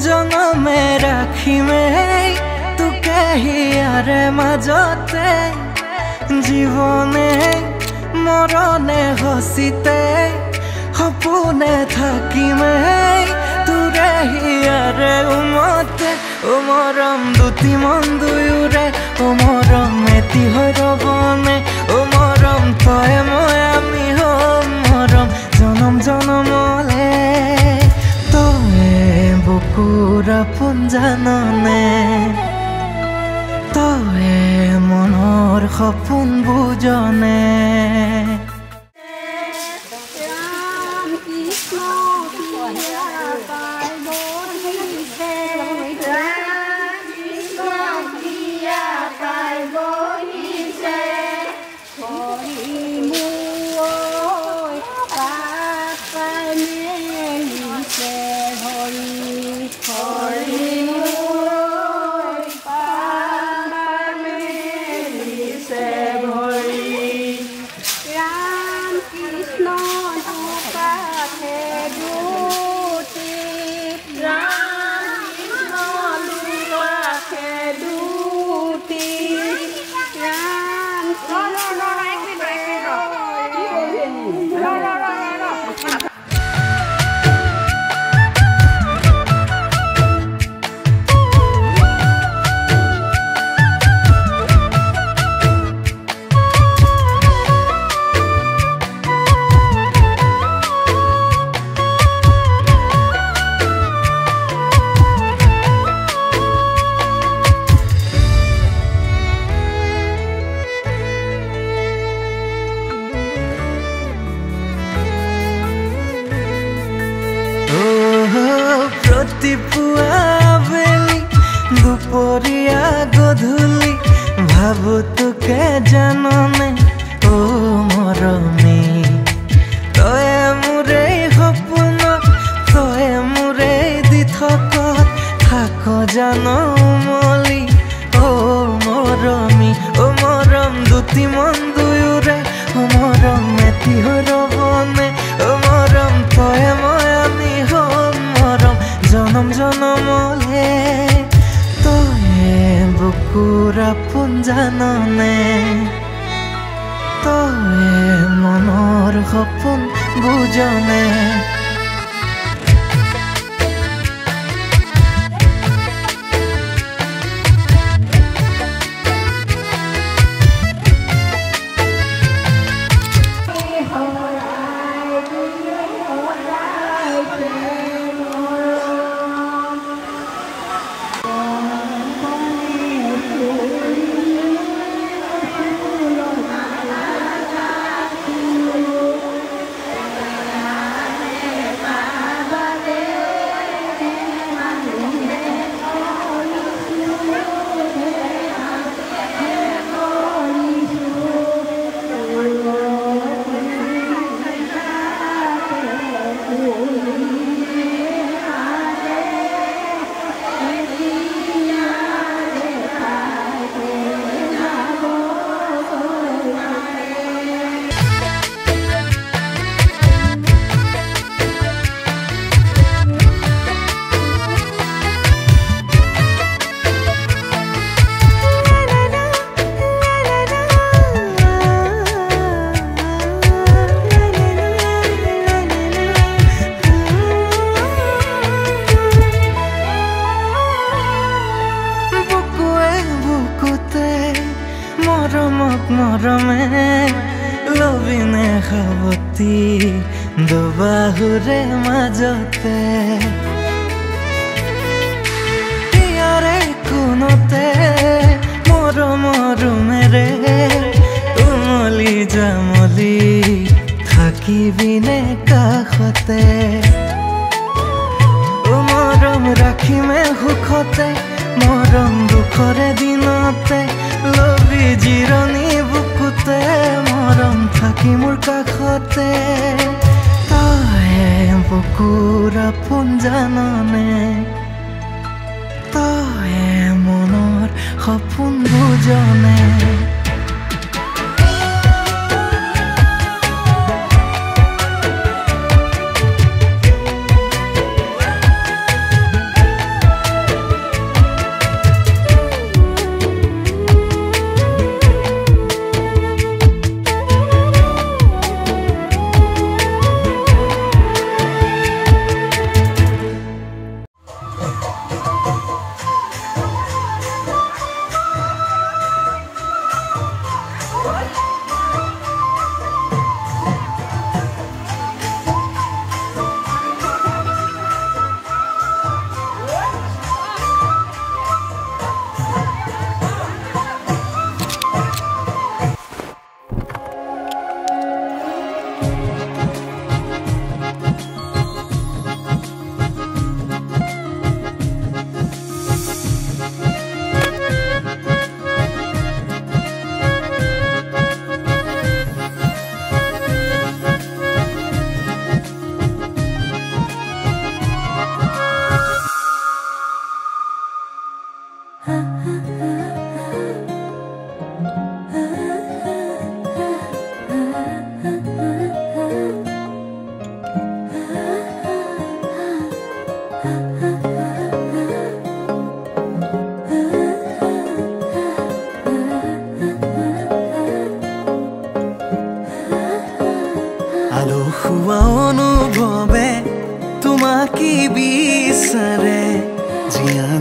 জনমে ৰাখিমে তোকে হিয়াৰে মাজতে জীৱনে মৰণে হচিতে সপোনে থাকিমে তোৰে হিয়াৰে উমতে ও মৰম দুটি মন দুয়োৰে ও মৰম এটি হৈ ৰবনে ও মৰম তই মই আমি হম মৰম জনম জনমলে তই বুকুৰ আপোন জাননে তই মনৰ সপোন বুজনে ৰাতিপুৱা বেলি দুপৰীয়া গধূলি ভাবো তোকে জাননে ও মৰমী তই মোৰে সপোন তই মোৰে দি থাক জানো মলি ও মৰমী ও মৰম দুটি মন দুয়োৰে ও মৰম এটি হৈ ৰবনে ও মৰম তই মই আমি হম মৰম জনম জনমলে তই বুকুৰ আপোন জাননে তই মনৰ সপোন বুজনে মৰমে লবিনে খাবতি দুবাহুৰে মাজতে ইয়াৰে কোনতে মৰমেৰে উমলি জামলি থাকিবিনে কাষতে মৰম ৰাখিমে সুখতে মৰম দুখৰে দিনতে লবি জিৰণি বুকুতে মৰম থাকি মোৰ কাষতে তই বুকুৰ আপোন জাননে তই মনৰ সপোন বুজনে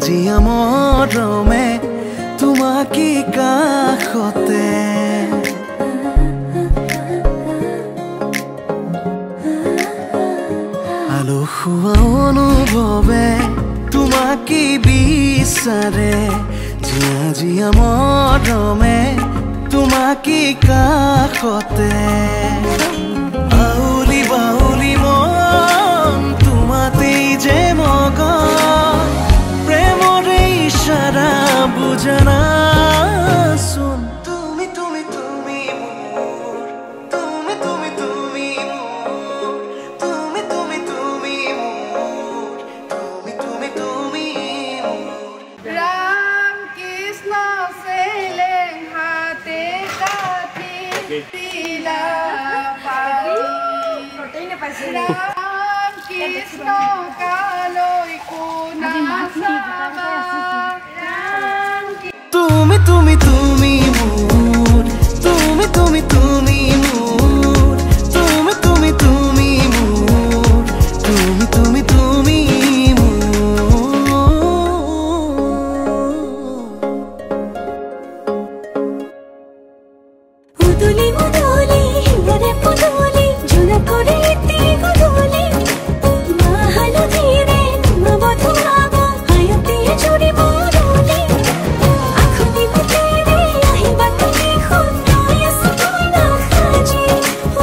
জিয়া মৰমে তোমাকে কাষতে আলসুৱা অনুভৱে তোমাকে বিচাৰে জিয়া জিয়া মৰমে তোমাকে কাষতে বাউলি বাউলি মন তোমাতেই যে মগন প্ৰেমৰে ইশাৰা বুজনা চোন তুমি তুমি তুমি মোৰ তুমি তুমি তুমি মোৰ তুমি তুমি তুমি মোৰ তুমি তুমি তুমি মোৰ राम कृष्ण सेले हाथे काठी तिला पाई राम कृष्ण कालोई कोना सामा তুমি তুমি তুমি মোৰ তুমি তুমি তুমি মোৰ তুমি তুমি তুমি মোৰ তুমি তুমি তুমি উদুলি মুদুলি হিয়ারে পুদুলি ঝুনা করে ইতি গুদুলি মাহালো ধীরে নবধু আগো হায়তিয়ে চুরি মরুলি আখনি মুতেরে আহিবা তুমি খুন নয়স তুই না খাজি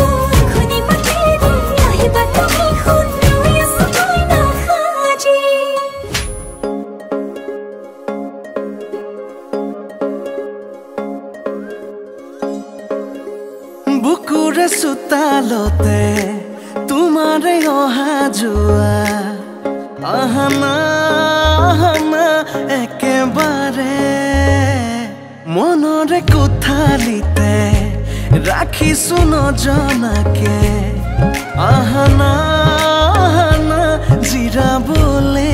ও আখনি মুতেরে আহিবা তুমি খুন নয়স তুই না খাজি বুকুৰে চোতালতে তোমাৰে অহা যোৱা আহানা আহানা একেবাৰে মনৰে কোঠালিতে ৰাখিছো নজনাকে আহানা আহানা জিৰাবলে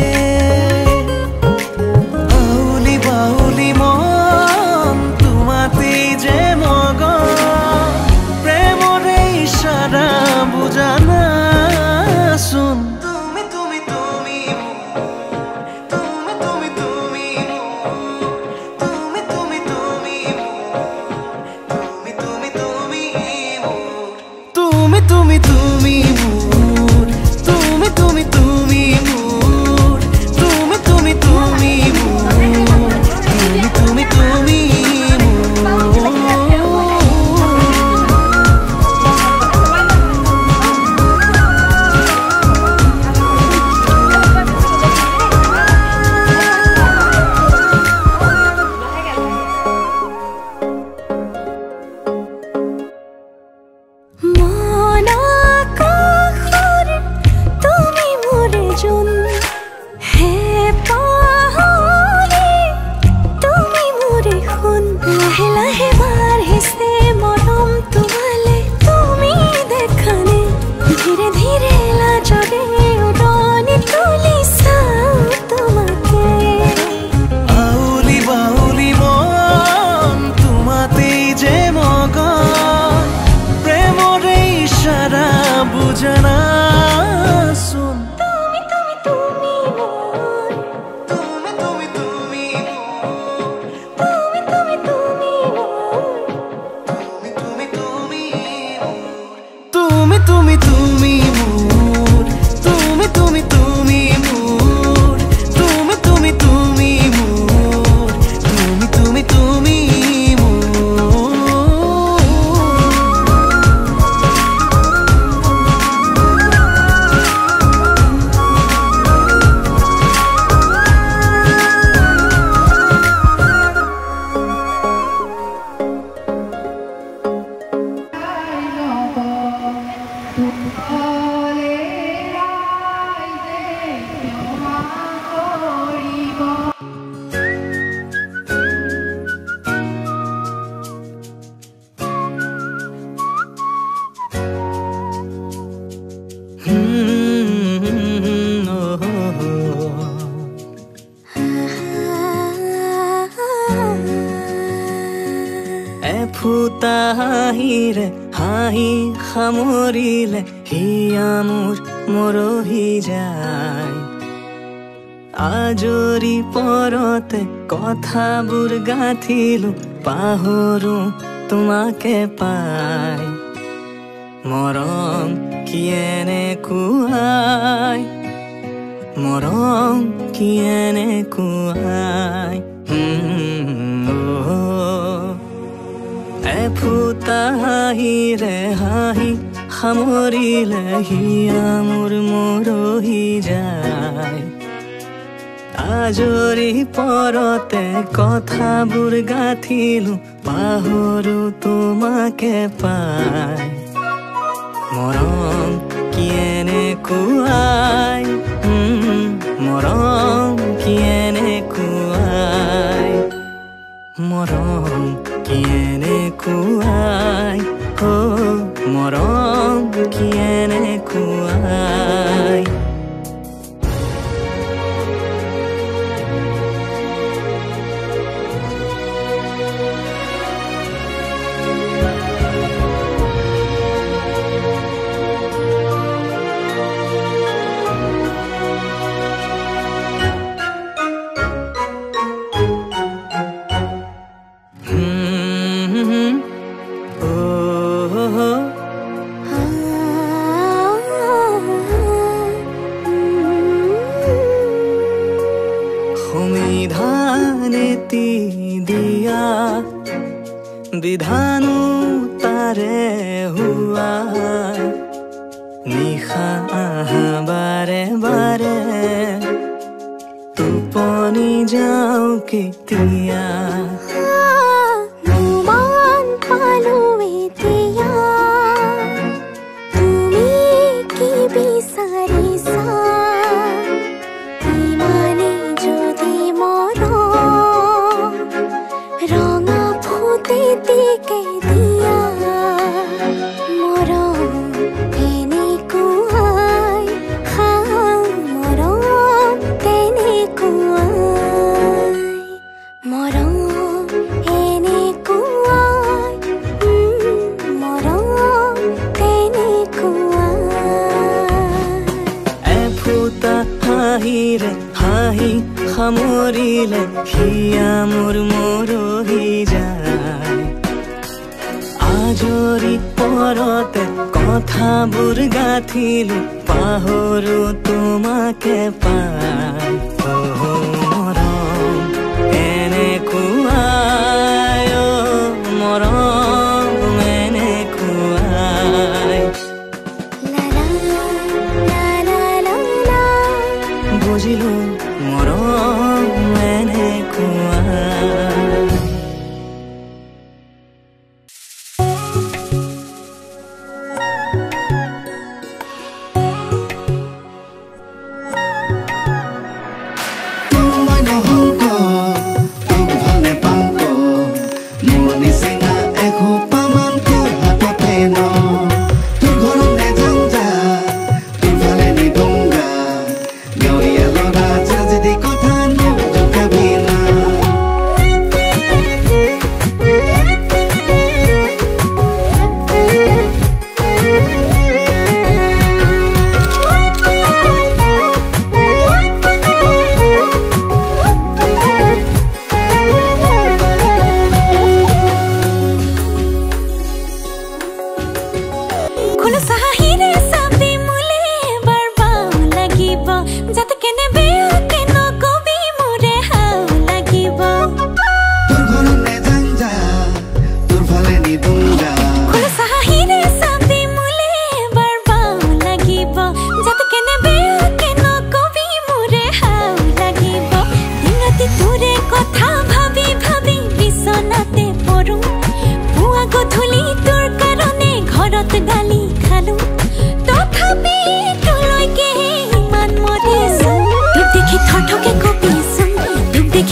বাউলি বাউলি মন তোমাতেই যে মগন প্ৰেমৰে ইশাৰা বুজানা চোন তুমি তুমি তুমি তুমি তুমি তুমি তুমি তুমি তুমি তুমি তুমি তুমি তুমি তুমি তুমি মোৰ তুমি তুমি তুমি মোৰ তুমি তুমি তুমি মোৰ তুমি তুমি তুমি মন আকাশৰ তুমি মোৰে জোন হে পাহৰি তুমি মোৰে সোণ লাহে লাহে বাঢ়িছে মৰম তোমালে তুমি দেখানে ধীৰে ধীৰে লাজৰে উৰণি তুলি চাওঁ তোমাকে বাউলি বাউলি মন তোমাতেই যে মগন প্ৰেমৰে ইশাৰা বুজনা চোন তুমি তুমি তুমি মোৰ তুমি তুমি তুমি তুমি তুমি তুমি মোৰ তুমি তুমি তুমি তুমি তুমি মোৰ তুমি তুমি তুমি মোৰ তুমি তুমি তুমি মোৰ তুমি তুমি তুমি ফুটা হাঁহিৰে হাঁহি সামৰিলে হিয়া মোৰ মৰহি যায় আজৰি পৰতে কথাবোৰ গাঁঠিলো পাহৰো তোমাকে পাই মৰম কি এনেকুৱাই মৰম কি এনেকুৱাই এফুটা হাঁহিৰে হাঁহি সামৰিলে হিয়া মোৰ মৰহি যায় আজৰি পৰতে কথাবোৰ গাঁঠিলো পাহৰো তোমাকে পাই মৰম কি এনেকুৱাই মৰম কি এনেকুৱাই মৰম কি এনেকুৱাই মৰম কি এনেকুৱাই বিধানো তাৰে হুৱা নিশা আহা বাৰে বাৰে টোপনি যাওঁ কেতিয়া মন পালো এতিয়া তুমি কি বিচাৰিছা ইমানে যদি মৰম ৰঙা ফুটেটিকে দিয়া মৰম এনেকুৱাই মৰম তেনেকুৱাই মৰম এনেকুৱাই মৰম তেনেকুৱাই এফুটা হাঁহিৰে হাঁহি সামৰিলে হিয়া মোৰ মৰহি যায় আজৰি পৰতে কথাবোৰ গাঁঠিলো পাহৰো তোমাকে পাই মৰম এনেকুৱাই মৰম এনেকুৱাই বুজিলো মৰম এনেকুৱাই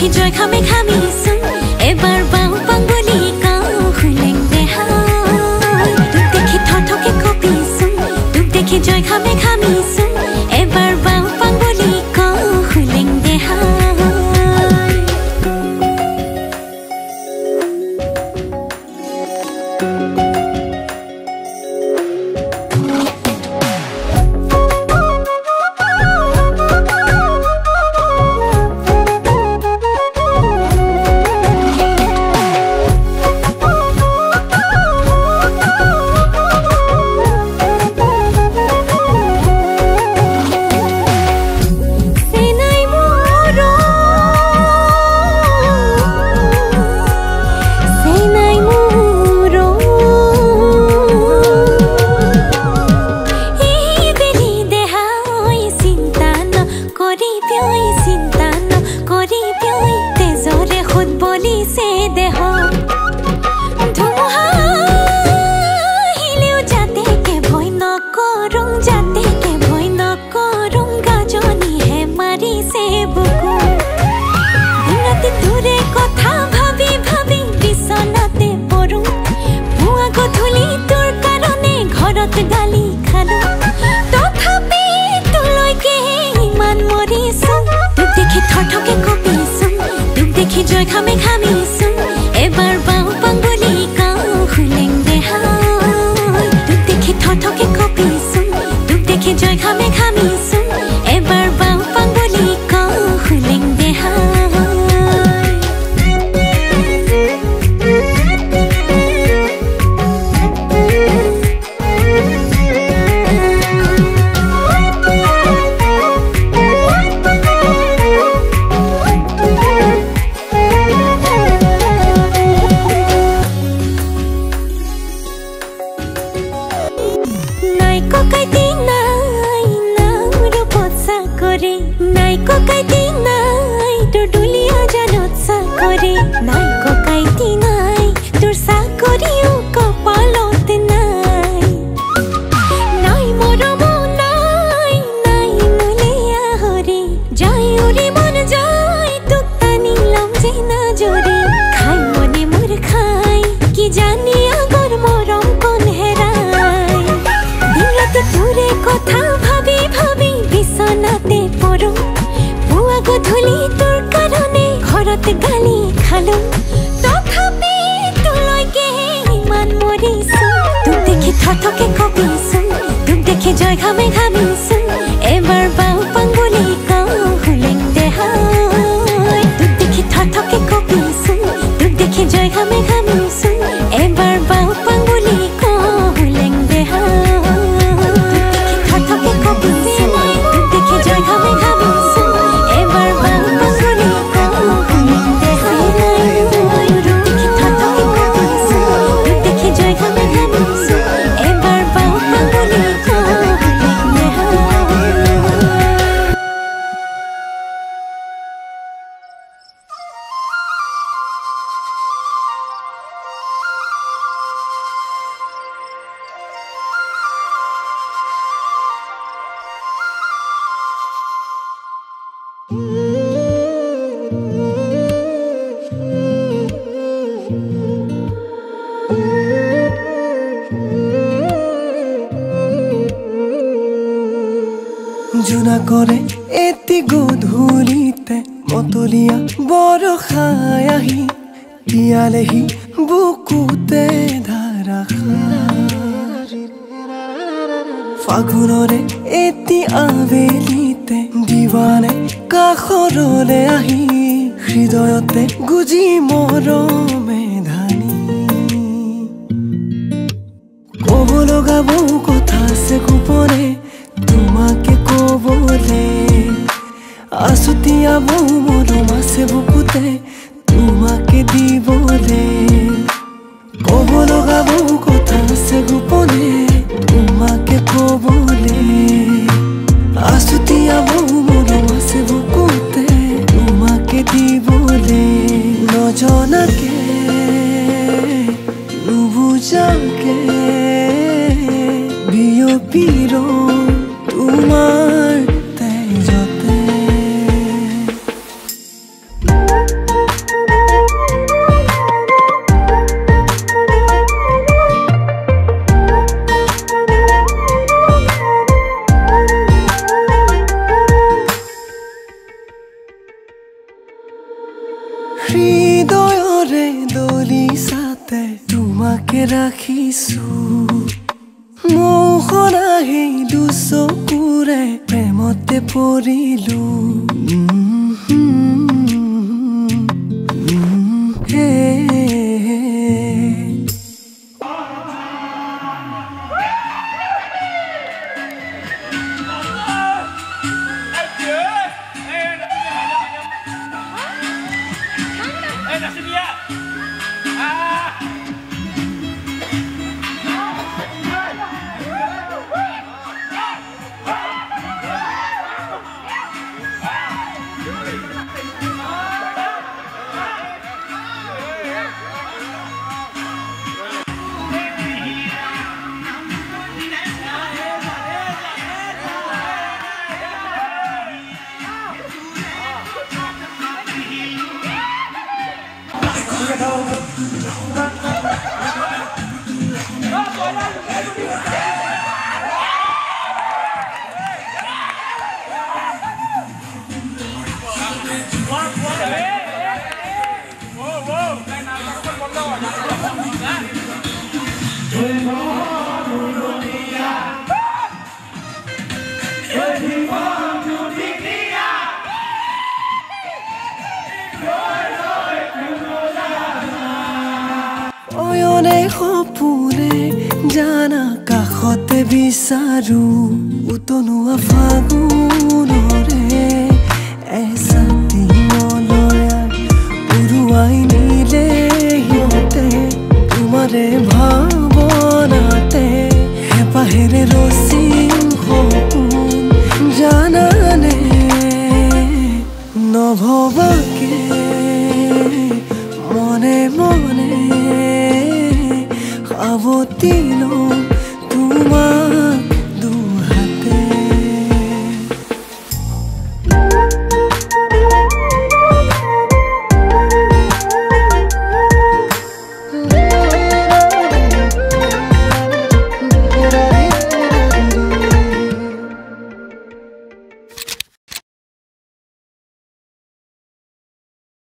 জয় খামে খামিছোন এবাৰ বাও পাঙ্গলি কাও খুলেং দেহা দেখি থকে কপিছোন তোক দেখি জয় খামে খামিছোন এবাৰ বাও পাঙ্গলি কাও খুলেং দেহা দেখি জয় খামে খামিছো এবাৰ বাও পাঙ্গুলি কাও হুলেং দেহাই তোক দেখি থথকে কপিছো তোক দেখি জয় খামে খামিছো এবাৰ বাও পাঙ্গুলি কাও হুলেং দেহাই গালি খালো তথাপি তোলৈকে ইমান মৰিছো তোক দেখি থথকে কপিছো তোক দেখি জয় খামে খামিছো এবাৰ বাও পাঙ্গুলি কাও হুলেং দেহাই তোক দেখি থথকে কপিছো তোক দেখি জয় খামে খামিছো এবাৰ বাও পাঙ্গুলি কাও হুলেং দেহাই তোক দেখি থথকে কপিছো তোক দেখি জয় খামে খামিছো এবাৰ বাও পাঙ্গুলি জোনা কৰে এতি গধূলিতে মতলীয়া বৰষাই আহি তিয়ালেহি বুকুতে ধাৰাসাৰ ফাগুনৰে এতি আবেলিতে দিৱানে কাষৰলে আহি হৃদয়তে গুজি মৰমে ধানি ক'ব লগা বহু কথা আছে গোপনে তোমাকে কবলে আসুতিয়া বহু মৰম আছে বুকুতে তোমাকে দিবলে ক'ব লগা বহু কথা আছে গোপনে তোমাকে কবলে আসুতিয়া বহু মৰম আছে বুকুতে তোমাকে দিবলে নজনাকে নুবুজাকে বিয়পিৰ তোমাৰ তেজতে হৃদয়ৰে দলিছাতে তোমাকে ৰাখিছো মোহনা সেই দুচকুৰে প্ৰেমতে পৰিলো অয়নে সপোনে জানা কাষতে বিচাৰো উতনুৱা ফাগুনৰে এচাতি মলয়াৰ উৰুৱাই নিলে সিহঁতে তোমাৰে ভাৱনাতে হেঁপাহেৰে ৰচিম সপোন জানানে নভবাকে মনে মনে সাৱতি লওঁ